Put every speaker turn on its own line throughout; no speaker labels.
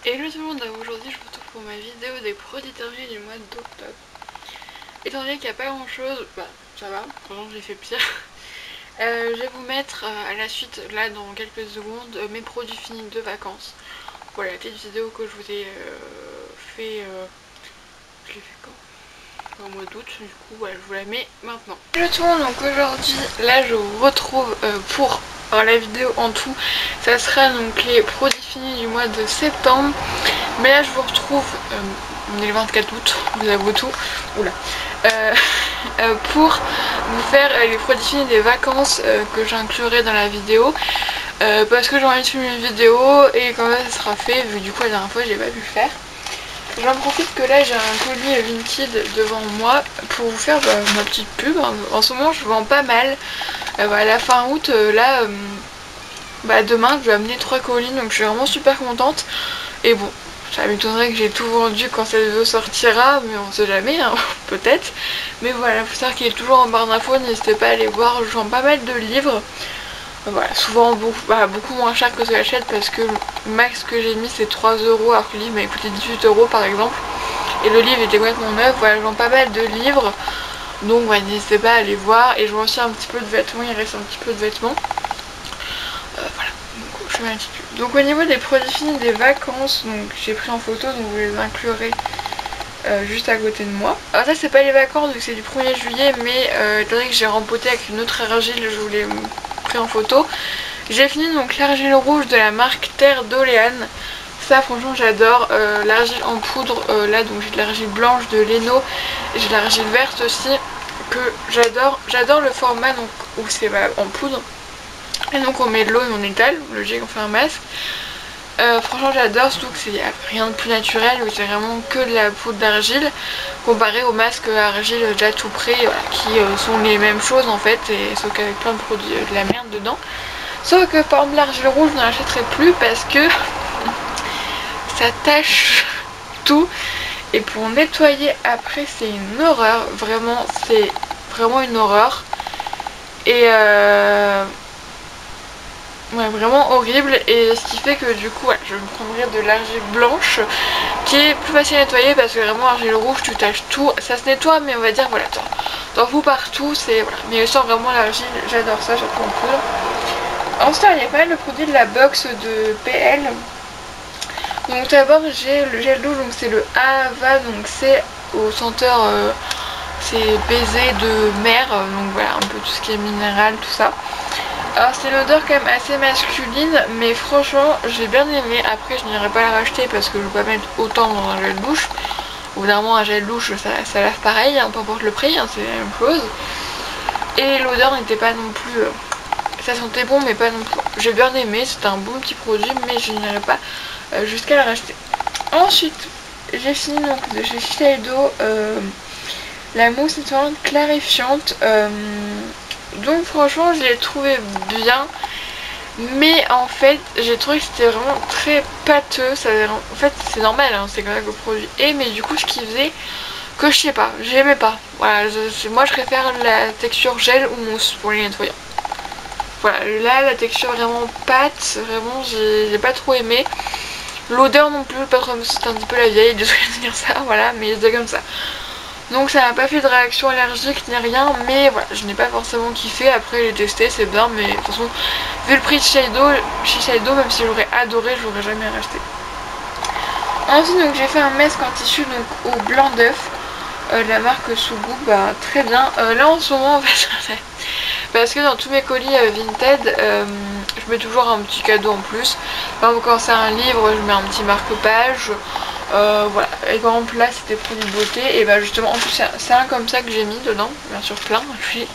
Hello tout le monde, aujourd'hui je vous retrouve pour ma vidéo des produits d'hygiène du mois d'octobre. Étant donné qu'il n'y a pas grand chose, bah ça va, franchement j'ai fait pire. Je vais vous mettre à la suite, là dans quelques secondes, mes produits finis de vacances. Voilà la petite vidéo que je vous ai fait, je l'ai fait quand? Au mois d'août, du coup voilà, je vous la mets maintenant. Hello tout le monde, donc aujourd'hui là je vous retrouve pour la vidéo en tout. Ça sera donc les produits finis du mois de septembre. Mais là je vous retrouve, on est le 24 août, vous avouez tout, oula, pour vous faire les produits finis des vacances que j'inclurai dans la vidéo. Parce que j'ai envie de filmer une vidéo et quand même ça sera fait, vu que du coup la dernière fois j'ai pas pu le faire. J'en profite que là j'ai un colis Vinted devant moi pour vous faire ma petite pub. En ce moment je vends pas mal. À la fin août, demain je vais amener 3 colis, donc je suis vraiment super contente. Et bon, ça m'étonnerait que j'ai tout vendu quand cette vidéo sortira, mais on sait jamais, hein, peut-être. Mais voilà, faut savoir qu'il est toujours en barre d'infos, n'hésitez pas à aller voir, je vends pas mal de livres. Voilà, souvent beaucoup moins cher que ce que j'achète parce que le max que j'ai mis c'est 3 euros alors que le livre m'a coûté 18 euros par exemple. Et le livre était complètement neuf, voilà, je vends pas mal de livres. Donc voilà, n'hésitez pas à aller voir. Et je vends aussi un petit peu de vêtements, il reste un petit peu de vêtements. Voilà, donc je mets un petit peu. Donc au niveau des produits finis des vacances, donc j'ai pris en photo, donc vous les inclurez juste à côté de moi. Alors ça c'est pas les vacances, donc c'est du 1er juillet, mais étant donné que j'ai rempoté avec une autre argile, je vous l'ai pris en photo. J'ai fini donc l'argile rouge de la marque Terre d'Oléane. Ça franchement j'adore. L'argile en poudre, là donc j'ai de l'argile blanche de Leno, j'ai de l'argile verte aussi que j'adore. J'adore le format donc où c'est en poudre. Et donc on met de l'eau et on étale, logique on fait un masque. Franchement j'adore, surtout que c'est rien de plus naturel, où c'est vraiment que de la poudre d'argile comparé aux masques à argile déjà tout prêt, voilà, qui sont les mêmes choses en fait, et sauf qu'avec plein de produits de la merde dedans. Sauf que par exemple l'argile rouge je n'en achèterai plus parce que ça tâche tout, et pour nettoyer après c'est une horreur, vraiment c'est vraiment une horreur. Et ouais, vraiment horrible, et ce qui fait que du coup je me prendrai de l'argile blanche qui est plus facile à nettoyer parce que vraiment l'argile rouge tu tâches tout, ça se nettoie mais on va dire voilà t'en fous partout, c'est voilà, mais sans vraiment l'argile, j'adore ça, j'adore en poudre. Ensuite il y a pas mal de produits de la box de PL. Donc d'abord j'ai le gel douche, donc c'est le Ava, donc c'est au senteur c'est baiser de mer, donc voilà un peu tout ce qui est minéral, tout ça. Alors c'est l'odeur quand même assez masculine, mais franchement j'ai bien aimé. Après je n'irai pas la racheter parce que je ne peux pas mettre autant dans un gel douche. Au bout d'un moment un gel douche ça lave pareil, hein, peu importe le prix, hein, c'est la même chose. Et l'odeur n'était pas non plus... ça sentait bon mais pas non plus... J'ai bien aimé, c'était un bon petit produit, mais je n'irai pas jusqu'à la racheter. Ensuite j'ai fini donc de chez Shiseido la mousse nettoyante clarifiante. Donc franchement je l'ai trouvé bien, mais en fait j'ai trouvé que c'était vraiment très pâteux. En fait c'est normal, hein, c'est comme ça que le produit est, mais du coup ce qui faisait que je sais pas, j'aimais pas. Voilà, moi je préfère la texture gel ou mousse pour les nettoyants. Voilà, là la texture vraiment pâte, vraiment j'ai pas trop aimé. L'odeur non plus, pas trop, c'était un petit peu la vieille, désolé de dire ça, voilà, mais c'était comme ça. Donc ça n'a pas fait de réaction allergique ni rien, mais voilà, je n'ai pas forcément kiffé. Après j'ai testé, c'est bien, mais de toute façon vu le prix de Shiseido, même si j'aurais adoré, je l'aurais jamais racheté. Ensuite donc j'ai fait un masque en tissu donc au blanc d'œuf, de la marque Sougou, bah très bien. Là en ce moment en fait parce que dans tous mes colis Vinted je mets toujours un petit cadeau en plus. Par exemple quand c'est un livre je mets un petit marque-page. Voilà, et par exemple là c'était produits de beauté, et bah justement en plus c'est un comme ça que j'ai mis dedans, bien sûr plein, puis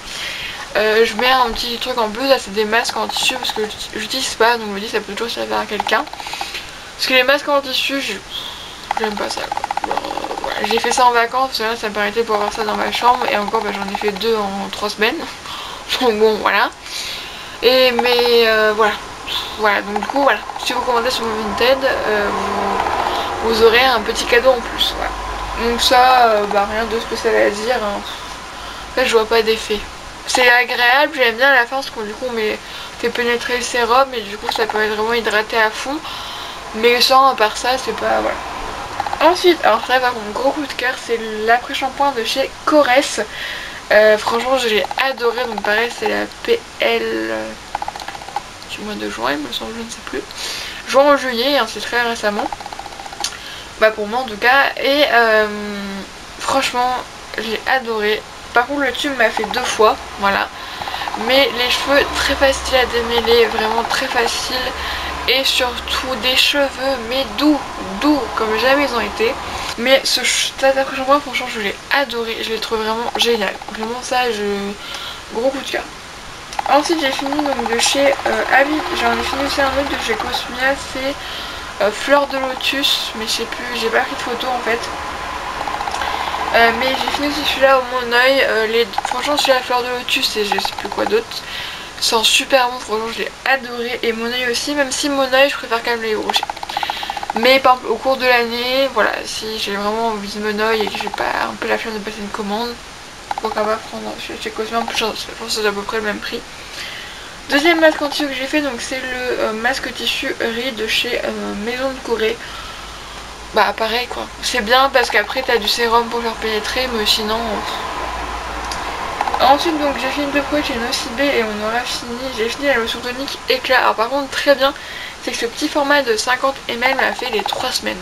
je mets un petit truc en plus, là c'est des masques en tissu parce que j'utilise pas, donc je me dis ça peut toujours servir à quelqu'un. Parce que les masques en tissu, j'aime pas ça quoi. Voilà, j'ai fait ça en vacances parce que là ça me permettait pour avoir ça dans ma chambre, et encore j'en ai fait 2 en 3 semaines, donc bon voilà. Et mais voilà, donc du coup voilà, si vous commandez sur Vinted, vous aurez un petit cadeau en plus, voilà. Donc ça, rien de spécial à dire, hein. En fait je vois pas d'effet. C'est agréable, j'aime bien la fin parce que du coup on fait pénétrer le sérum, et du coup ça peut être vraiment hydraté à fond. Mais sans, à part ça, c'est pas... voilà. Ensuite, alors ça par contre, gros coup de cœur, c'est l'après-shampoing de chez Corès. Franchement, je l'ai adoré. Donc pareil, c'est la PL du mois de juin, il me semble, je ne sais plus. Juin ou juillet, hein, c'est très récemment. Bah pour moi en tout cas. Et franchement, j'ai adoré. Par contre, le tube m'a fait 2 fois, voilà. Mais les cheveux très faciles à démêler, vraiment très facile. Et surtout des cheveux, mais doux, comme jamais ils ont été. Mais cet après-shampoing, franchement, je l'ai adoré. Je l'ai trouvé vraiment génial. Vraiment ça, gros coup de cœur. Ensuite, j'ai fini donc de chez Avid. J'en ai fini aussi un autre de chez Cosmia. C'est Fleur de Lotus. Mais je sais plus, j'ai pas pris de photo en fait. Mais j'ai fini aussi celui-là au Mon Oeil. Franchement, celui-là, Fleur de Lotus et je sais plus quoi d'autre. C'est super bon, franchement, je l'ai adoré. Et Mon Oeil aussi, même si Mon Oeil, je préfère quand même les rouges. Mais par exemple, au cours de l'année, voilà, si j'ai vraiment envie de Mon Oeil et que j'ai pas un peu la flemme de passer une commande, pourquoi pas prendre chez Cosmo, en plus je pense que c'est à peu près le même prix. Deuxième masque anti-eau que j'ai fait, donc c'est le masque tissu riz de chez Maison de Corée. Bah pareil quoi, c'est bien parce qu'après t'as du sérum pour faire pénétrer, mais sinon... Ensuite donc j'ai fini 2 produits chez Nocibé et on aura fini, j'ai fini la lotion tonique éclat. Alors par contre très bien, c'est que ce petit format de 50 ml m'a fait les 3 semaines.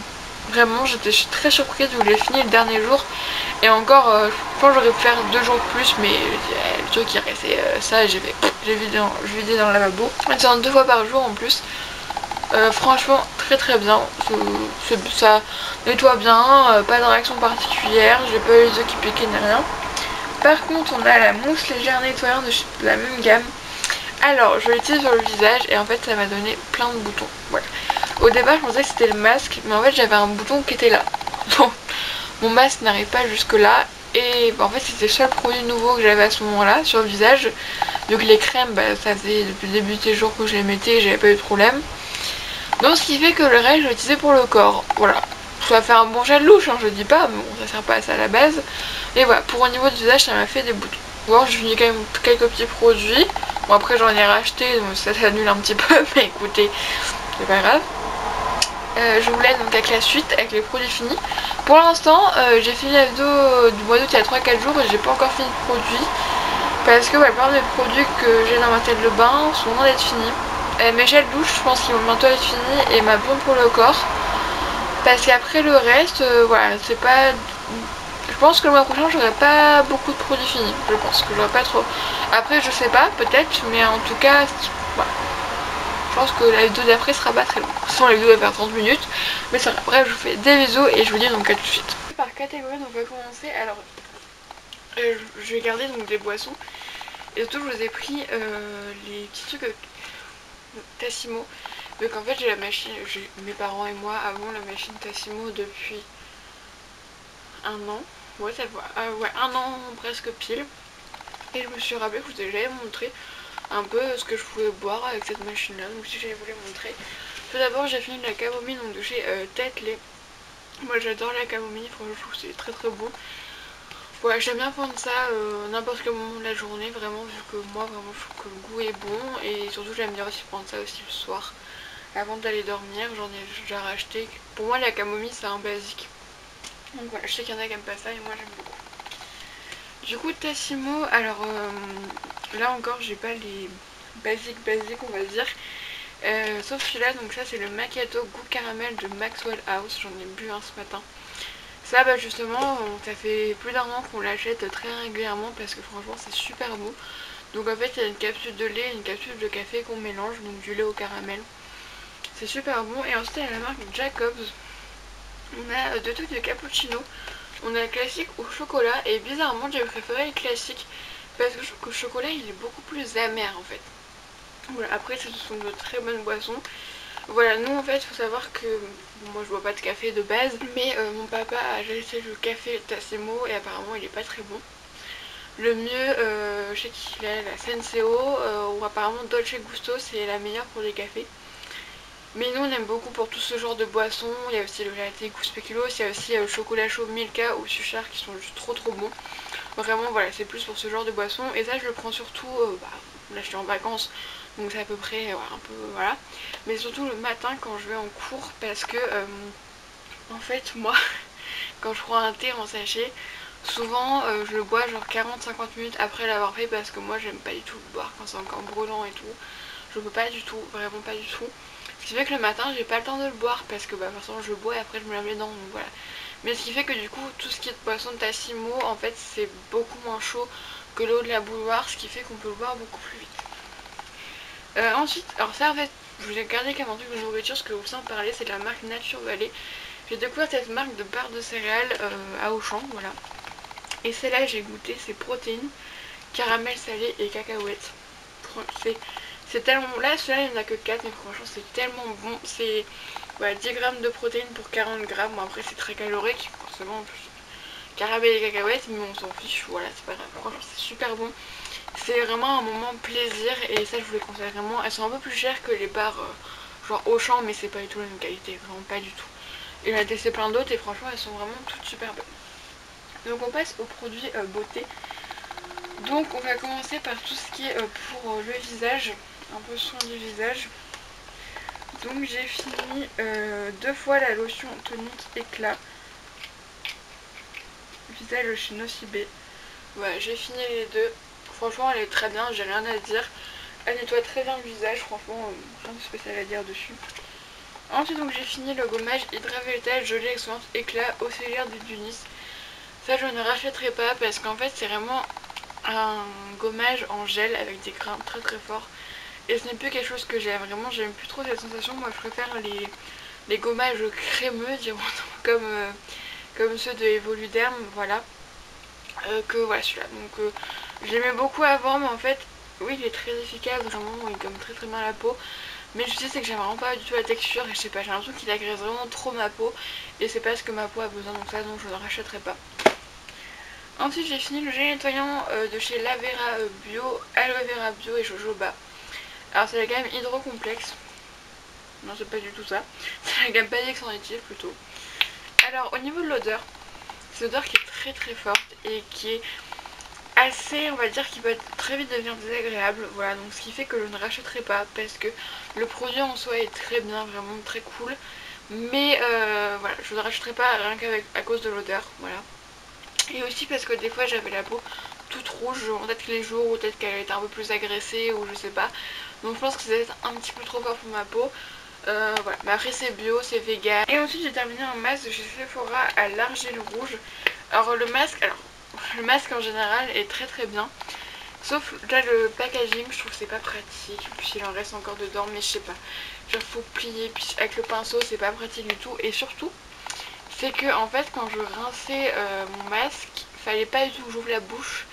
Vraiment, je suis très surprise où je l'ai fini le dernier jour. Et encore, je pense que j'aurais pu faire 2 jours de plus, mais le truc il restait ça, j'ai vidé dans le lavabo. C'est en 2 fois par jour en plus. Franchement, très bien. Ça nettoie bien, pas de réaction particulière. J'ai pas eu les yeux qui piquaient ni rien. Par contre, on a la mousse légère nettoyante de la même gamme. Alors, je l'ai utilisée sur le visage et en fait, ça m'a donné plein de boutons. Voilà. Au départ, je pensais que c'était le masque, mais en fait, j'avais un bouton qui était là. Bon, mon masque n'arrive pas jusque là. Et bah, en fait, c'était le seul produit nouveau que j'avais à ce moment-là sur le visage. Donc les crèmes, bah, ça faisait depuis le début des jours que je les mettais et j'avais pas eu de problème. Donc ce qui fait que le reste, je l'ai utilisé pour le corps. Voilà. Ça fait un bon gel louche, hein, je dis pas, mais bon, ça sert pas à ça à la base. Et voilà, pour au niveau du visage, ça m'a fait des boutons. Bon, j'ai fini quand même quelques petits produits. Bon, après, j'en ai racheté, donc ça s'annule un petit peu, mais écoutez, c'est pas grave. Je vous laisse donc avec la suite, avec les produits finis. Pour l'instant, j'ai fini la vidéo du mois d'août il y a 3-4 jours et j'ai pas encore fini de produits. Parce que la plupart des produits que j'ai dans ma tête de bain sont loin d'être finis. Mes gels douche, je pense qu'ils vont bientôt être finis et ma bombe pour le corps. Parce qu'après le reste, voilà, c'est pas... Je pense que le mois prochain, j'aurai pas beaucoup de produits finis. Je pense que j'aurai pas trop. Après, je sais pas, peut-être, mais en tout cas, voilà. Je pense que la vidéo d'après sera pas très longue. Sinon la vidéo va faire 30 minutes. Mais ça va. Bref, je vous fais des bisous et je vous dis donc à tout de suite. Par catégorie, donc on va commencer. Alors, je vais garder donc des boissons. Et surtout, je vous ai pris les petits trucs Tassimo. Donc en fait, j'ai la machine. Mes parents et moi avons la machine Tassimo depuis un an. Ouais, ça va. Ouais, un an presque pile. Et je me suis rappelé que je vous ai jamais montré un peu ce que je pouvais boire avec cette machine là, donc si j'avais voulu montrer. Tout d'abord, j'ai fini de la camomille donc de chez Tetley. Moi j'adore la camomille, franchement je trouve que c'est très bon. Voilà, j'aime bien prendre ça n'importe quel moment de la journée, vraiment, vu que moi vraiment je trouve que le goût est bon. Et surtout j'aime bien aussi prendre ça aussi le soir avant d'aller dormir. J'en ai déjà racheté. Pour moi la camomille c'est un basique, donc voilà, je sais qu'il y en a qui aiment pas ça et moi j'aime beaucoup. Du coup Tassimo, alors là encore j'ai pas les basiques on va dire, sauf celui-là, donc ça c'est le macchiato goût caramel de Maxwell House, j'en ai bu un ce matin. Ça bah justement ça fait plus d'un an qu'on l'achète très régulièrement parce que franchement c'est super bon. Donc en fait il y a une capsule de lait et une capsule de café qu'on mélange, donc du lait au caramel. C'est super bon. Et ensuite il y a la marque Jacobs, on a 2 trucs de cappuccino. On a le classique au chocolat et bizarrement j'ai préféré le classique parce que je trouve que le chocolat il est beaucoup plus amer en fait. Voilà, après ce sont de très bonnes boissons. Voilà, nous en fait il faut savoir que moi je bois pas de café de base, mais mon papa a laissé le café Tassimo et apparemment il est pas très bon. Le mieux, je sais qu'il a la Senseo ou apparemment Dolce Gusto, c'est la meilleure pour les cafés. Mais nous on aime beaucoup pour tout ce genre de boissons. Il y a aussi le latte goût spéculoos, il y a aussi le chocolat chaud Milka ou Suchard qui sont juste trop bons. Vraiment voilà, c'est plus pour ce genre de boissons. Et ça je le prends surtout, là je suis en vacances, donc c'est à peu près ouais, un peu voilà, mais surtout le matin quand je vais en cours parce que en fait moi quand je prends un thé en sachet souvent je le bois genre 40-50 minutes après l'avoir fait parce que moi j'aime pas du tout le boire quand c'est encore brûlant et tout, je peux pas du tout, vraiment pas du tout. Ce qui fait que le matin j'ai pas le temps de le boire parce que bah forcément je le bois et après je me lave les dents, donc voilà. Mais ce qui fait que du coup tout ce qui est de boisson de Tassimo en fait c'est beaucoup moins chaud que l'eau de la bouilloire, ce qui fait qu'on peut le boire beaucoup plus vite. Ensuite, alors ça en fait je vous ai gardé comme un truc de nourriture, ce que vous en parler, c'est de la marque Nature Valley. J'ai découvert cette marque de barres de céréales à Auchan, voilà. Et celle-là j'ai goûté, c'est protéines, caramel salé et cacahuètes. C'est tellement... Là celui-là il n'y en a que 4 mais franchement c'est tellement bon. C'est voilà, 10 grammes de protéines pour 40 grammes. Bon, après c'est très calorique, forcément en plus. Caramel et cacahuètes, mais on s'en fiche, voilà, c'est pas grave. Franchement c'est super bon. C'est vraiment un moment plaisir et ça je vous les conseille vraiment. Elles sont un peu plus chères que les barres genre Auchan, mais c'est pas du tout la même qualité, vraiment pas du tout. Et j'en ai testé plein d'autres et franchement elles sont vraiment toutes super bonnes. Donc on passe aux produits beauté. Donc on va commencer par tout ce qui est pour le visage, un peu soin du visage. Donc j'ai fini 2 fois la lotion tonique éclat visage chez Nocibé. Voilà, j'ai fini les deux. Franchement elle est très bien, j'ai rien à dire. Elle nettoie très bien le visage, franchement rien de spécial à dire dessus. Ensuite donc j'ai fini le gommage Hydra Végétal Gelée Excellence Éclat Océlière d'Unis. Ça je ne rachèterai pas parce qu'en fait c'est vraiment un gommage en gel avec des grains très très forts. Et ce n'est plus quelque chose que j'aime, vraiment j'aime plus trop cette sensation. Moi je préfère les gommages crémeux, comme, comme ceux de Evoluderm, voilà. Que voilà celui-là. Donc je l'aimais beaucoup avant, mais en fait oui il est très efficace, vraiment il gomme très très bien la peau. Mais je sais c'est que j'aime vraiment pas du tout la texture et je sais pas, j'ai l'impression qu'il agresse vraiment trop ma peau. Et c'est pas ce que ma peau a besoin, donc ça donc je ne rachèterai pas. Ensuite j'ai fini le gel nettoyant de chez Lavera Bio, Aloe Vera Bio et Jojoba. Alors c'est la gamme Hydrocomplexe. Non c'est pas du tout ça. C'est la gamme Padix en étive plutôt. Alors au niveau de l'odeur, c'est une odeur qui est très très forte et qui est assez, on va dire, qui peut très vite devenir désagréable. Voilà, donc ce qui fait que je ne rachèterai pas parce que le produit en soi est très bien, vraiment très cool. Mais voilà, je ne rachèterai pas rien qu'à cause de l'odeur, voilà. Et aussi parce que des fois j'avais la peau toute rouge, peut-être que les jours ou peut-être qu'elle était un peu plus agressée ou je sais pas. Donc je pense que c'est un petit peu trop fort pour ma peau. Voilà, mais après c'est bio, c'est vegan. Et ensuite j'ai terminé un masque de chez Sephora à l'argile rouge. Alors le masque en général est très très bien. Sauf là le packaging, je trouve que c'est pas pratique. Puis il en reste encore dedans, mais je sais pas. Genre faut plier, puis avec le pinceau c'est pas pratique du tout. Et surtout, c'est que en fait quand je rinçais mon masque, fallait pas du tout que j'ouvre la bouche.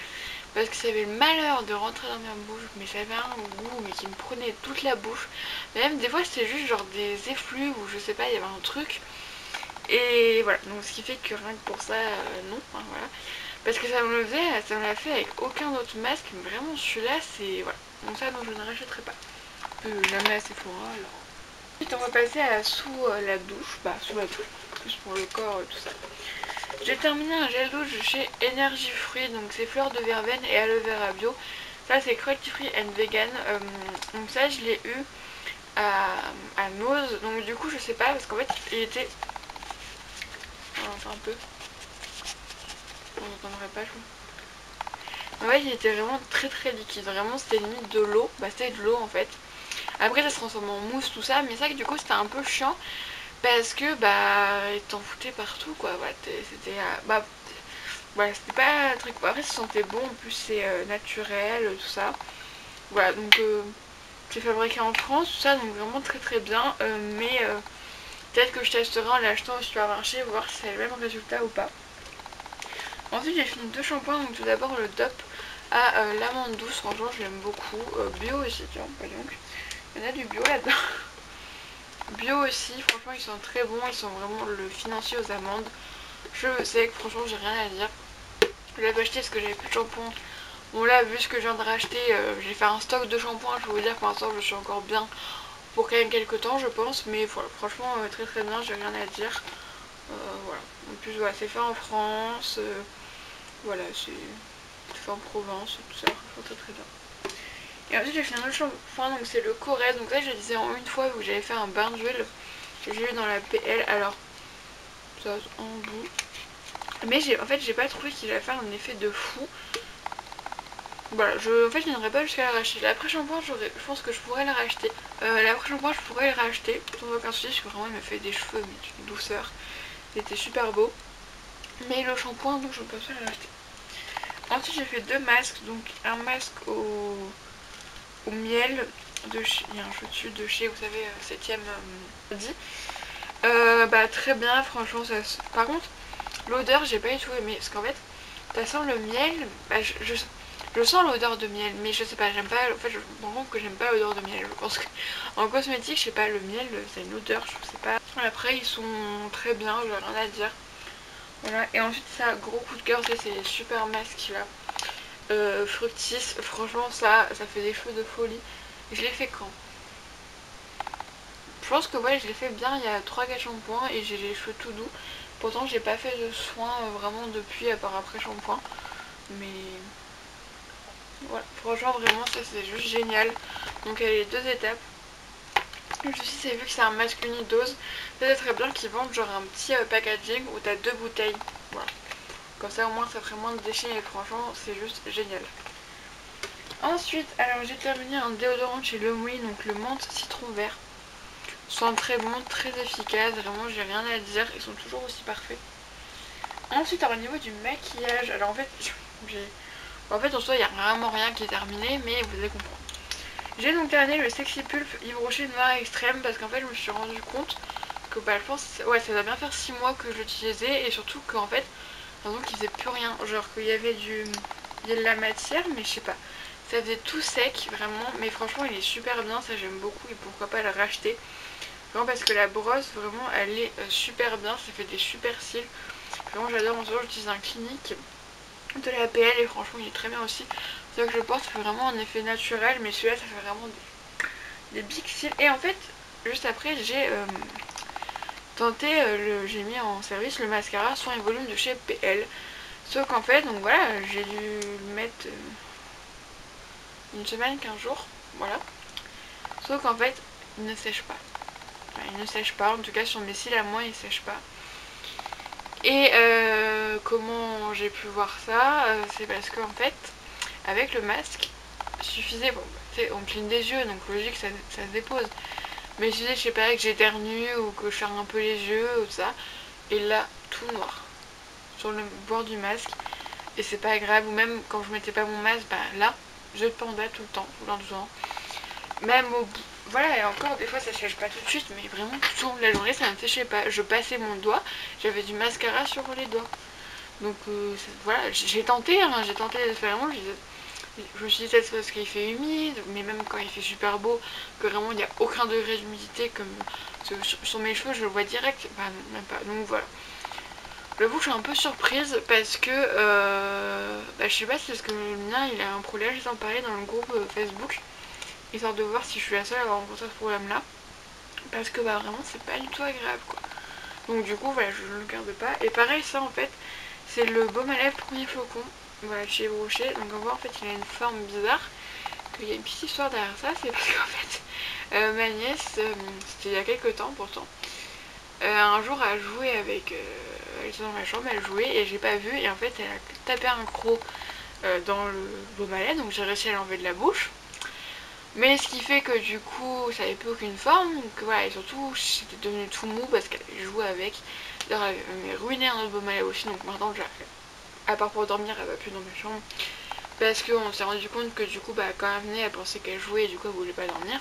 Parce que ça avait le malheur de rentrer dans ma bouche, mais ça avait un goût mais qui me prenait toute la bouche. Mais même des fois c'était juste genre des effluves ou je sais pas, il y avait un truc. Et voilà, donc ce qui fait que rien que pour ça, non, hein, voilà. Parce que ça me l'a fait avec aucun autre masque, mais vraiment celui-là c'est, voilà. Donc ça, donc je ne rachèterai pas. Jamais à Sephora alors. Ensuite on va passer à sous la douche, sous la douche, plus pour le corps, tout ça. J'ai terminé un gel douche chez Energy Fruit, donc c'est fleurs de verveine et aloe vera bio. Ça c'est cruelty free and vegan. Donc ça je l'ai eu à Nose, donc du coup je sais pas parce qu'en fait il était... Enfin un peu... On n'entendrait pas je crois. En fait il était vraiment très très liquide, vraiment c'était limite de l'eau, c'était de l'eau en fait. Après ça se transforme en mousse tout ça, mais ça que du coup c'était un peu chiant. Parce que il t'en foutait partout quoi, voilà, c'était voilà, c'était pas très cool. Après ça sentait bon, en plus c'est naturel, tout ça. Voilà, donc c'est fabriqué en France, tout ça, donc vraiment très très bien. Mais peut-être que je testerai en l'achetant au supermarché, voir si c'est le même résultat ou pas. Ensuite j'ai fini 2 shampoings, donc tout d'abord le DOP à l'amande douce, franchement je l'aime beaucoup. Bio aussi, tiens, pas donc. Il y en a du bio là-dedans. Bio aussi, franchement ils sont très bons, ils sont vraiment le financier aux amandes. Je sais que franchement j'ai rien à dire. Je l'avais acheté parce que j'avais plus de shampoing. Bon là vu ce que je viens de racheter, j'ai fait un stock de shampoing, je peux vous dire que pour l'instant je suis encore bien pour quand même quelques temps je pense. Mais voilà, franchement très très bien, j'ai rien à dire. Voilà. En plus voilà, c'est fait en France, voilà, c'est fait en Provence, tout ça, franchement très très bien. Et ensuite j'ai fait un autre shampoing, donc c'est le Corrèze. Donc ça je le disais en une fois où j'avais fait un bain d'huile que j'ai eu dans la PL. Alors ça en bout. Mais en fait j'ai pas trouvé qu'il allait faire un effet de fou. Voilà, en fait je n'irai pas jusqu'à la racheter. L'après-shampoing je pense que je pourrais la racheter. L'après-shampoing je pourrais le racheter sans aucun souci parce que vraiment il me fait des cheveux mais d'une douceur. C'était super beau. Mais le shampoing donc je ne peux pas le racheter. Ensuite j'ai fait deux masques. Donc un masque au miel de chez, il y a un cheveu dessus de chez, vous savez, 7ème dit. Bah très bien, franchement ça. Par contre l'odeur j'ai pas du tout aimé parce qu'en fait ça sent le miel. Bah, je sens l'odeur de miel, mais je sais pas, j'aime pas. En fait je me rends compte que j'aime pas l'odeur de miel. Je pense qu'en cosmétique, je sais pas, le miel c'est une odeur, je sais pas. Après ils sont très bien, j'ai rien à dire. Voilà, et ensuite ça, gros coup de cœur, c'est ces super masques là. Fructis, franchement ça fait des cheveux de folie. Je l'ai fait quand? Je pense que ouais, je l'ai fait bien il y a 3-4 shampoings et j'ai les cheveux tout doux. Pourtant j'ai pas fait de soins vraiment depuis, à part après shampoing. Mais voilà, franchement vraiment ça c'est juste génial. Donc il y a les deux étapes. Je sais, vu que c'est un masque unidose, ça serait bien qu'ils vendent genre un petit packaging où t'as 2 bouteilles. Voilà. Comme ça au moins ça ferait moins de déchets et franchement c'est juste génial. Ensuite, alors j'ai terminé un déodorant chez Le Mouy, donc le menthe citron vert. Sent très bon, très efficace, vraiment j'ai rien à dire, ils sont toujours aussi parfaits. Ensuite, alors, au niveau du maquillage, alors en fait, en soi il n'y a vraiment rien qui est terminé, mais vous allez comprendre. J'ai donc terminé le Sexy Pulp Yves Rocher Noir Extrême parce qu'en fait je me suis rendu compte que bah, je pense, ouais, ça doit bien faire 6 mois que je l'utilisais et surtout qu'en fait, donc il faisait plus rien, genre qu'il y avait il y a de la matière, mais je sais pas. Ça faisait tout sec vraiment, mais franchement il est super bien, ça j'aime beaucoup et pourquoi pas le racheter. Vraiment parce que la brosse vraiment elle est super bien, ça fait des super cils. Vraiment j'adore, en ce moment j'utilise un Clinique de la PL et franchement il est très bien aussi. C'est ça que je porte, ça fait vraiment un effet naturel, mais celui-là ça fait vraiment des big cils. Et en fait juste après j'ai tenté, j'ai mis en service le mascara soin et volume de chez PL. Sauf qu'en fait, donc voilà, j'ai dû le mettre une semaine, 15 jours, voilà. Sauf qu'en fait, il ne sèche pas. Enfin, il ne sèche pas, en tout cas sur mes cils à moi, il ne sèche pas. Et comment j'ai pu voir ça, c'est parce qu'en fait, avec le masque, suffisait, bon, on cligne des yeux, donc logique, ça se dépose. Mais il suffisait, je sais pas, que j'éternue ou que je ferme un peu les yeux ou ça. Et là, tout noir sur le bord du masque. Et c'est pas agréable. Ou même quand je mettais pas mon masque, bah là, je pendais tout le temps, tout le temps. Même au bout. Voilà, et encore, des fois ça sèche pas tout de suite, mais vraiment tout au long de la journée ça ne séchait pas. Je passais mon doigt, j'avais du mascara sur les doigts. Donc voilà, j'ai tenté, hein, j'ai tenté vraiment, je me suis dit peut-être parce qu'il fait humide, mais même quand il fait super beau, que vraiment il n'y a aucun degré d'humidité, comme sur mes cheveux je le vois direct, bah non, même pas, donc voilà. J'avoue que je suis un peu surprise parce que bah, je sais pas si c'est parce que le mien il a un problème, j'ai en parlé dans le groupe Facebook, histoire de voir si je suis la seule à avoir rencontré ce problème là, parce que bah vraiment c'est pas du tout agréable quoi. Donc du coup voilà, je ne le garde pas. Et pareil ça en fait c'est le baume à lèvres premier flocon, voilà, chez Brochet. Donc on voit en fait il a une forme bizarre, qu'il y a une petite histoire derrière ça, c'est parce qu'en fait ma nièce, c'était il y a quelques temps pourtant, un jour a joué avec, elle était dans ma chambre, elle jouait et j'ai pas vu, et en fait elle a tapé un croc dans le baume à lèvres, donc j'ai réussi à l'enlever de la bouche. Mais ce qui fait que du coup ça n'avait plus aucune forme, donc voilà, et surtout c'était devenu tout mou parce qu'elle jouait avec. D'ailleurs elle m'a ruiné un autre baume à lèvres aussi, donc maintenant à part pour dormir elle va plus dans ma chambre. Parce qu'on s'est rendu compte que du coup bah, quand elle venait elle pensait qu'elle jouait et du coup elle voulait pas dormir.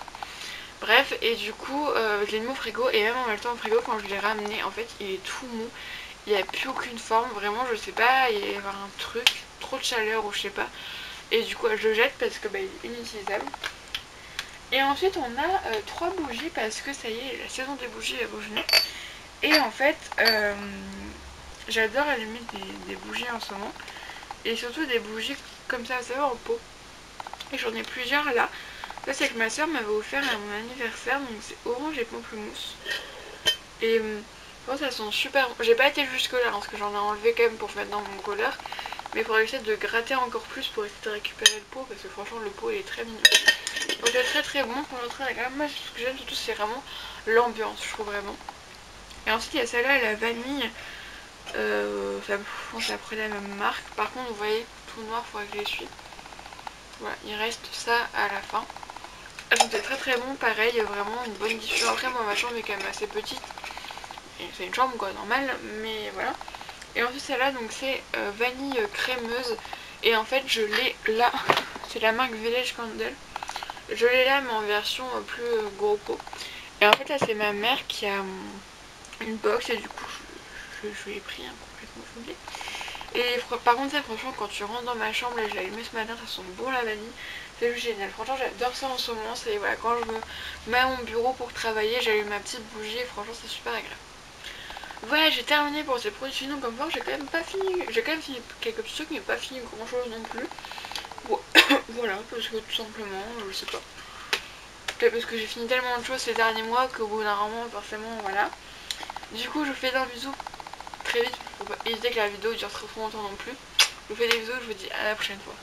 Bref, et du coup je l'ai mis au frigo et même en même temps au frigo quand je l'ai ramené en fait il est tout mou. Il n'y a plus aucune forme, vraiment je sais pas, il y a un truc, trop de chaleur ou je sais pas. Et du coup je le jette parce que bah, il est inutilisable. Et ensuite on a 3 bougies parce que ça y est, la saison des bougies va venir. Et en fait, j'adore allumer des bougies en ce moment. Et surtout des bougies comme ça, en pot. Et j'en ai plusieurs là. Ça c'est que ma soeur m'avait offert à mon anniversaire, donc c'est orange et pamplemousse. Et je pense qu'elles sont super. J'ai pas été jusque là, hein, parce que j'en ai enlevé quand même pour mettre dans mon colleur. Mais il faudrait essayer de gratter encore plus pour essayer de récupérer le pot, parce que franchement le pot il est très mignon. c'est très très bon. Pour le train, moi ce que j'aime surtout c'est vraiment l'ambiance, je trouve vraiment. Et ensuite il y a celle-là, la vanille. Je pense après la même marque. Par contre vous voyez tout noir, il faudrait que je l'essuie. Voilà, il reste ça à la fin. C'est très très bon, pareil, vraiment une bonne diffusion. Après moi ma chambre est quand même assez petite. C'est une chambre quoi, normale, mais voilà. Et ensuite celle-là donc c'est vanille crémeuse. Et en fait je l'ai là, c'est la marque Village Candle. Je l'ai là mais en version plus gros pot. Et en fait là c'est ma mère qui a une box et du coup je lui ai pris complètement oublié. Et par contre ça franchement quand tu rentres dans ma chambre, là je l'ai allumé ce matin, ça sent bon la vanille. C'est juste génial, franchement j'adore ça en ce moment. C'est voilà, quand je me mets à mon bureau pour travailler, j'allume ma petite bougie et franchement c'est super agréable. Voilà, j'ai terminé pour ces produits finaux. Comme ça j'ai quand même pas fini, j'ai quand même fini quelques petits trucs mais pas fini grand chose non plus. Bon, voilà, parce que tout simplement, je sais pas. Peut-être parce que j'ai fini tellement de choses ces derniers mois qu'au bout d'un moment forcément voilà. Du coup je vous fais un bisou très vite, faut pas hésiter que la vidéo dure trop longtemps non plus. Je vous fais des bisous, je vous dis à la prochaine fois.